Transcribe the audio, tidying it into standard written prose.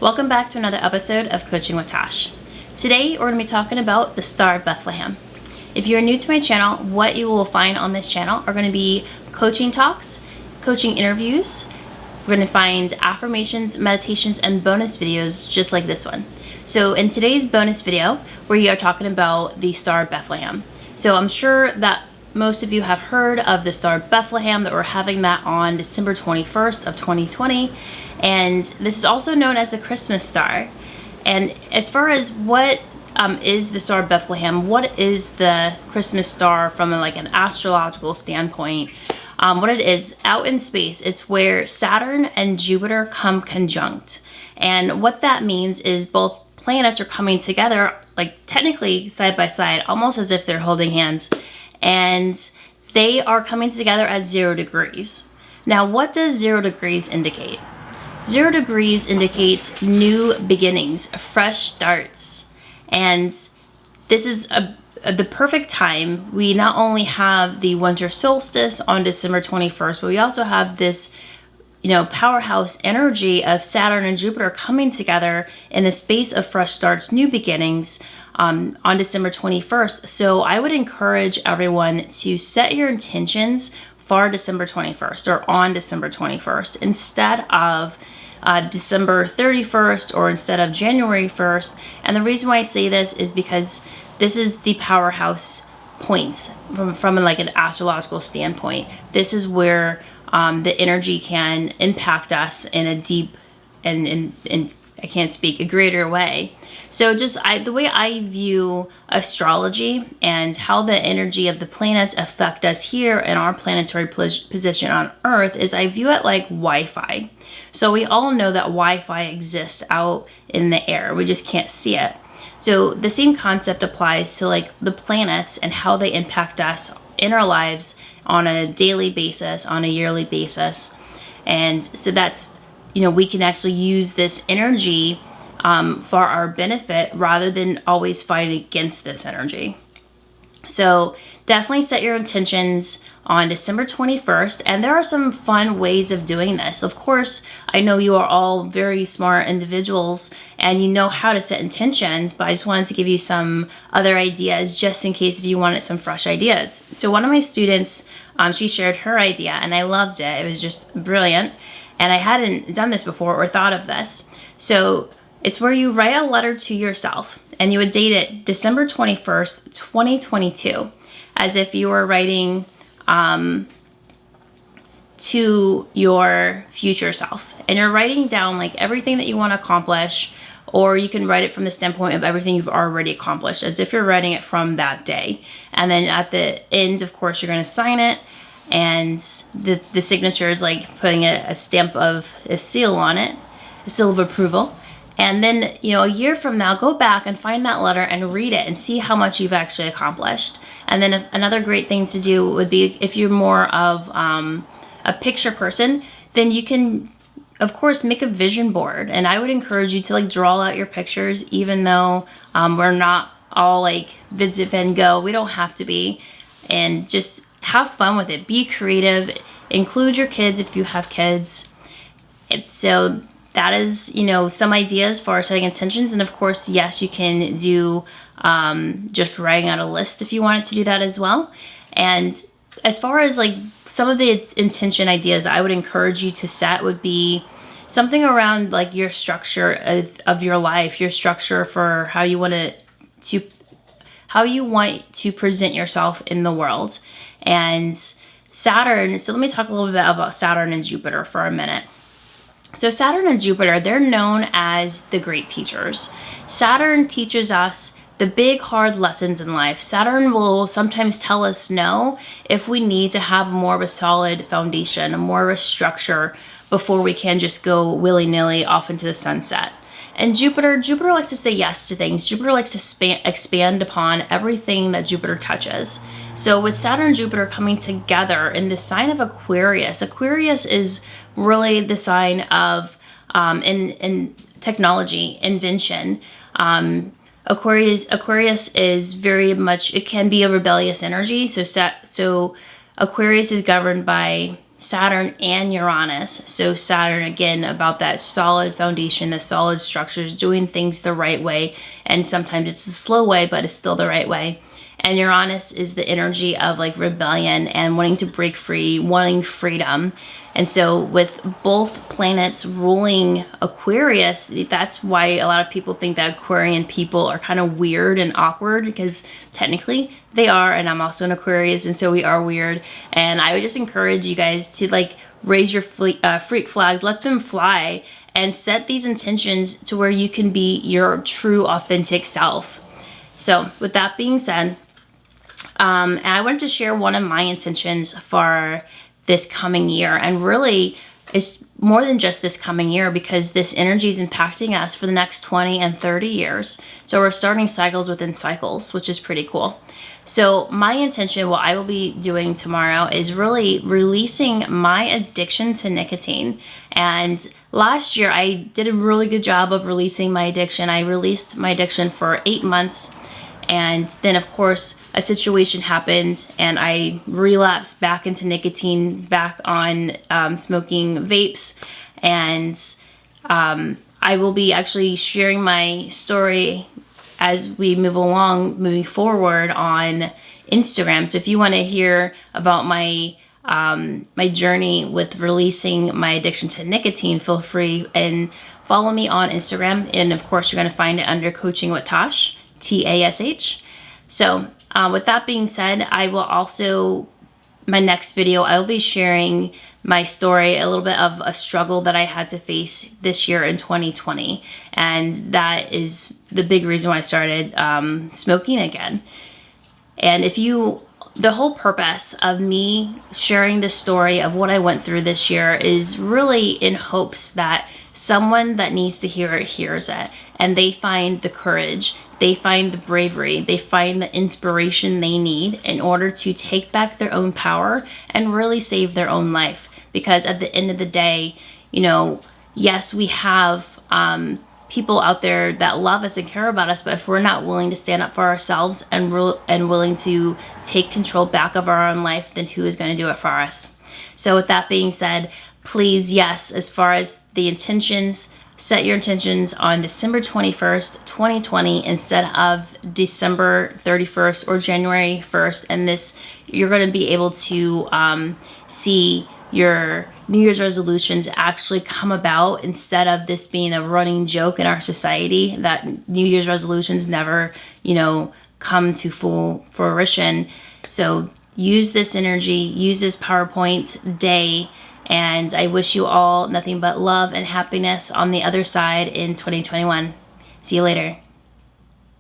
Welcome back to another episode of Coaching with Tash. Today we're going to be talking about the Star of Bethlehem. If you're new to my channel, what you will find on this channel are going to be coaching talks, coaching interviews. We're going to find affirmations, meditations, and bonus videos just like this one. So in today's bonus video, we are talking about the Star of Bethlehem. So I'm sure that most of you have heard of the Star of Bethlehem, that we're having that on December 21st of 2020. And this is also known as the Christmas star. And as far as what is the Star of Bethlehem, what is the Christmas star from an astrological standpoint, what it is out in space, it's where Saturn and Jupiter come conjunct. And what that means is both planets are coming together, technically side by side, almost as if they're holding hands. And they are coming together at 0 degrees. Now, what does 0 degrees indicate? 0 degrees indicates new beginnings, fresh starts. And this is the perfect time. We not only have the winter solstice on December 21st, but we also have this, powerhouse energy of Saturn and Jupiter coming together in the space of fresh starts, new beginnings on December 21st. So I would encourage everyone to set your intentions for December 21st or on December 21st instead of December 31st or instead of January 1st. And the reason why I say this is because this is the powerhouse points from an astrological standpoint. This is where the energy can impact us in a deep and I can't speak, a greater way. So the way I view astrology and how the energy of the planets affect us here in our planetary position on Earth is I view it like Wi-Fi. So we all know that Wi-Fi exists out in the air. We just can't see it. So the same concept applies to the planets and how they impact us in our lives on a daily basis, on a yearly basis. And so that's, we can actually use this energy for our benefit rather than always fighting against this energy. So definitely set your intentions on December 21st. And there are some fun ways of doing this. Of course, I know you are all very smart individuals and you know how to set intentions, but I just wanted to give you some other ideas just in case if you wanted some fresh ideas. So one of my students, she shared her idea and I loved it. It was just brilliant. And I hadn't done this before or thought of this. So it's where you write a letter to yourself and you would date it December 21st, 2022, as if you were writing to your future self. And you're writing down everything that you want to accomplish, or you can write it from the standpoint of everything you've already accomplished, as if you're writing it from that day. And then at the end, of course, you're going to sign it. And the signature is putting a stamp of a seal on it, a seal of approval. And then, a year from now, go back and find that letter and read it and see how much you've actually accomplished. And then another great thing to do would be if you're more of a picture person, then you can, of course, make a vision board. And I would encourage you to draw out your pictures, even though we're not all Vincent van Gogh. We don't have to be. And just have fun with it. Be creative. Include your kids if you have kids. So that is, some ideas for setting intentions. And of course, yes, you can do just writing out a list if you wanted to do that as well. And as far as some of the intention ideas I would encourage you to set would be something around your structure of your life, your structure for how you want to present yourself in the world. And Saturn, so let me talk a little bit about Saturn and Jupiter for a minute. So Saturn and Jupiter, they're known as the great teachers. Saturn teaches us the big, hard lessons in life. Saturn will sometimes tell us no if we need to have more of a solid foundation, more of a structure before we can just go willy-nilly off into the sunset. And Jupiter likes to say yes to things. Jupiter likes to expand upon everything that Jupiter touches. So with Saturn and Jupiter coming together in the sign of Aquarius, Aquarius is really the sign of in technology, invention. Aquarius is very much, it can be a rebellious energy. So Aquarius is governed by Saturn and Uranus. So Saturn, again, about that solid foundation, the solid structures, doing things the right way. And sometimes it's a slow way, but it's still the right way. And Uranus is the energy of like rebellion and wanting to break free, wanting freedom. And so with both planets ruling Aquarius, that's why a lot of people think that Aquarian people are kind of weird and awkward, because technically they are, and I'm also an Aquarius, and so we are weird. And I would just encourage you guys to like raise your freak flags, let them fly, and set these intentions to where you can be your true authentic self. So with that being said, and I wanted to share one of my intentions for this coming year, and really it's more than just this coming year, because this energy is impacting us for the next 20 and 30 years. So we're starting cycles within cycles, which is pretty cool. So my intention, what I will be doing tomorrow, is really releasing my addiction to nicotine. And last year I did a really good job of releasing my addiction. I released my addiction for 8 months. And then, of course, a situation happened and I relapsed back into nicotine, back on smoking vapes. And I will be actually sharing my story as we move along, moving forward on Instagram. So if you want to hear about my journey with releasing my addiction to nicotine, feel free and follow me on Instagram. And of course, you're going to find it under Coaching with Tash. Tash. So with that being said, I will also, my next video, I will be sharing my story, a little bit of a struggle that I had to face this year in 2020. And that is the big reason why I started smoking again. And the whole purpose of me sharing the story of what I went through this year is really in hopes that someone that needs to hear it hears it, and they find the courage, they find the bravery, they find the inspiration they need in order to take back their own power and really save their own life. Because at the end of the day, you know, yes, we have people out there that love us and care about us, but if we're not willing to stand up for ourselves and willing to take control back of our own life, then who is going to do it for us? So with that being said, please, yes, as far as the intentions, set your intentions on December 21st, 2020 instead of December 31st or January 1st. And this, you're going to be able to see your New Year's resolutions actually come about, instead of this being a running joke in our society that New Year's resolutions never, you know, come to full fruition. So use this energy, use this PowerPoint day, and I wish you all nothing but love and happiness on the other side in 2021. See you later.